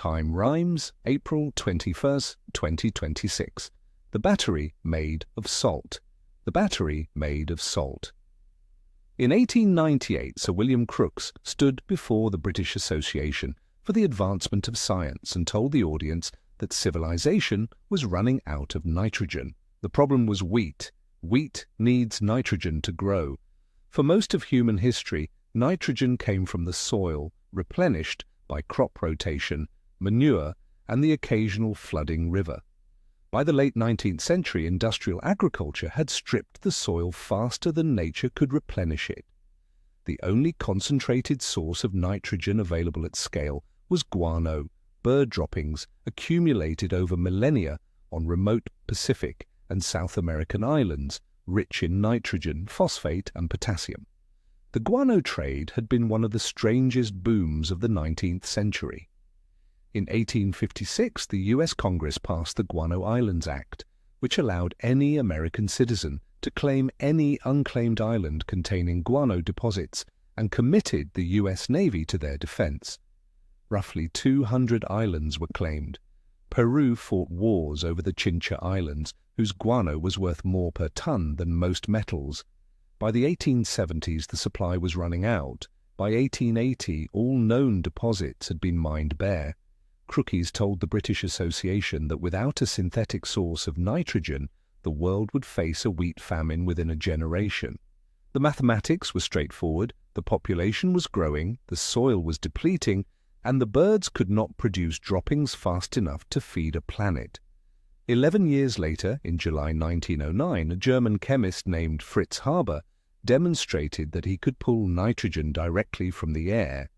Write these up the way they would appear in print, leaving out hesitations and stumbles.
Time rhymes, April 21st, 2026. The battery made of salt. The battery made of salt. In 1898, Sir William Crookes stood before the British Association for the Advancement of Science and told the audience that civilization was running out of nitrogen. The problem was wheat. Wheat needs nitrogen to grow. For most of human history, nitrogen came from the soil, replenished by crop rotation, manure, and the occasional flooding river. By the late 19th century, industrial agriculture had stripped the soil faster than nature could replenish it. The only concentrated source of nitrogen available at scale was guano, bird droppings accumulated over millennia on remote Pacific and South American islands, rich in nitrogen, phosphate, and potassium. The guano trade had been one of the strangest booms of the 19th century. In 1856, the U.S. Congress passed the Guano Islands Act, which allowed any American citizen to claim any unclaimed island containing guano deposits and committed the U.S. Navy to their defense. Roughly 200 islands were claimed. Peru fought wars over the Chincha Islands, whose guano was worth more per ton than most metals. By the 1870s, the supply was running out. By 1880, all known deposits had been mined bare. Crookes told the British Association that without a synthetic source of nitrogen, the world would face a wheat famine within a generation. The mathematics were straightforward, the population was growing, the soil was depleting, and the birds could not produce droppings fast enough to feed a planet. 11 years later, in July 1909, a German chemist named Fritz Haber demonstrated that he could pull nitrogen directly from the air.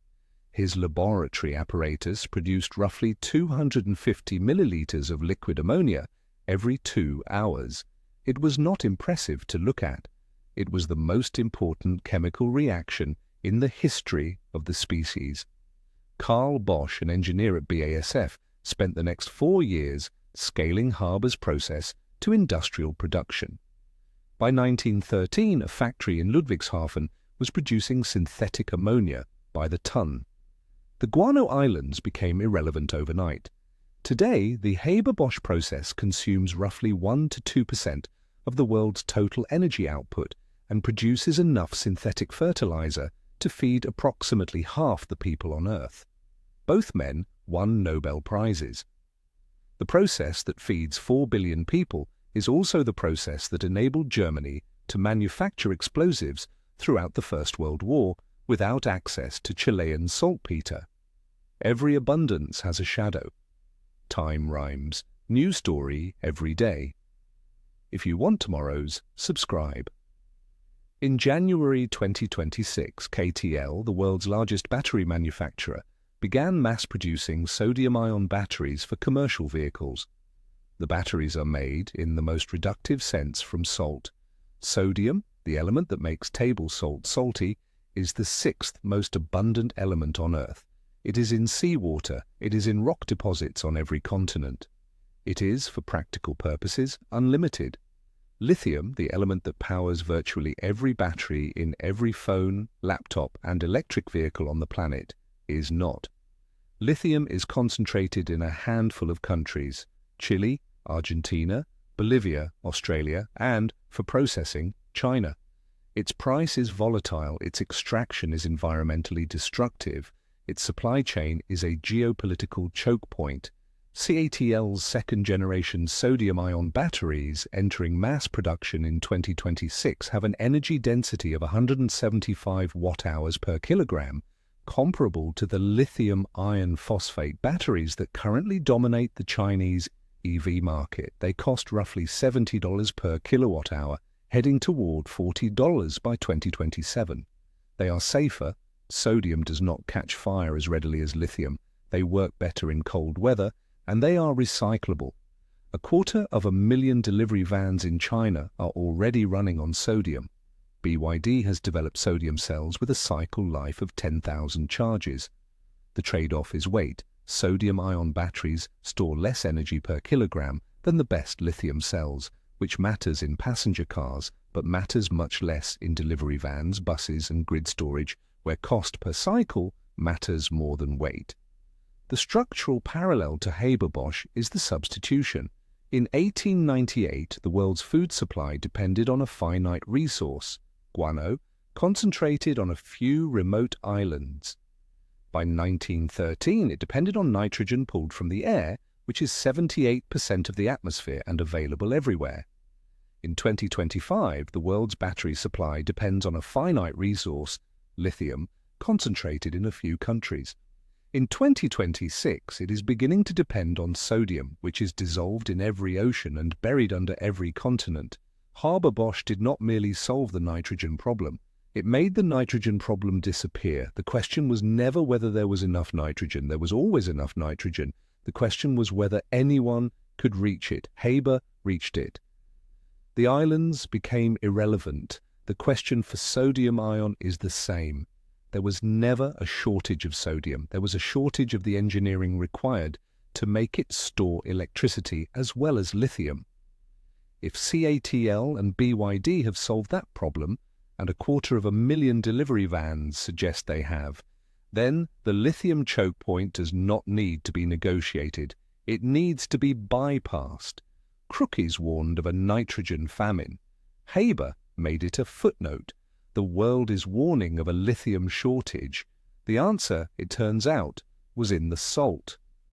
His laboratory apparatus produced roughly 250 milliliters of liquid ammonia every 2 hours. It was not impressive to look at. It was the most important chemical reaction in the history of the species. Carl Bosch, an engineer at BASF, spent the next 4 years scaling Haber's process to industrial production. By 1913, a factory in Ludwigshafen was producing synthetic ammonia by the ton. The guano islands became irrelevant overnight. Today, the Haber-Bosch process consumes roughly 1 to 2% of the world's total energy output and produces enough synthetic fertilizer to feed approximately half the people on Earth. Both men won Nobel Prizes. The process that feeds 4 billion people is also the process that enabled Germany to manufacture explosives throughout the First World War without access to Chilean saltpeter. Every abundance has a shadow. Time rhymes. New story every day. If you want tomorrow's, subscribe. In January 2026, CATL, the world's largest battery manufacturer, began mass-producing sodium-ion batteries for commercial vehicles. The batteries are made, in the most reductive sense, from salt. Sodium, the element that makes table salt salty, is the 6th most abundant element on Earth. It is in seawater, it is in rock deposits on every continent. It is, for practical purposes, unlimited. Lithium, the element that powers virtually every battery in every phone, laptop, and electric vehicle on the planet, is not. Lithium is concentrated in a handful of countries: Chile, Argentina, Bolivia, Australia, and, for processing, China. Its price is volatile, its extraction is environmentally destructive, its supply chain is a geopolitical choke point. CATL's second-generation sodium-ion batteries entering mass production in 2026 have an energy density of 175 watt-hours per kilogram, comparable to the lithium iron phosphate batteries that currently dominate the Chinese EV market. They cost roughly $70 per kilowatt-hour, heading toward $40 by 2027. They are safer. Sodium does not catch fire as readily as lithium. They work better in cold weather, and they are recyclable. 250,000 delivery vans in China are already running on sodium. BYD has developed sodium cells with a cycle life of 10,000 charges. The trade-off is weight. Sodium-ion batteries store less energy per kilogram than the best lithium cells, which matters in passenger cars but matters much less in delivery vans, buses, and grid storage, where cost per cycle matters more than weight. The structural parallel to Haber-Bosch is the substitution. In 1898, the world's food supply depended on a finite resource, guano, concentrated on a few remote islands. By 1913, it depended on nitrogen pulled from the air, which is 78% of the atmosphere and available everywhere. In 2025, the world's battery supply depends on a finite resource, lithium, concentrated in a few countries. In 2026, it is beginning to depend on sodium, which is dissolved in every ocean and buried under every continent. Haber-Bosch did not merely solve the nitrogen problem. It made the nitrogen problem disappear. The question was never whether there was enough nitrogen. There was always enough nitrogen. The question was whether anyone could reach it. Haber reached it. The islands became irrelevant. The question for sodium ion is the same. There was never a shortage of sodium. There was a shortage of the engineering required to make it store electricity as well as lithium. If CATL and BYD have solved that problem, and 250,000 delivery vans suggest they have, then the lithium choke point does not need to be negotiated. It needs to be bypassed. Crookes warned of a nitrogen famine. Haber made it a footnote. The world is warning of a lithium shortage. The answer, it turns out, was in the salt.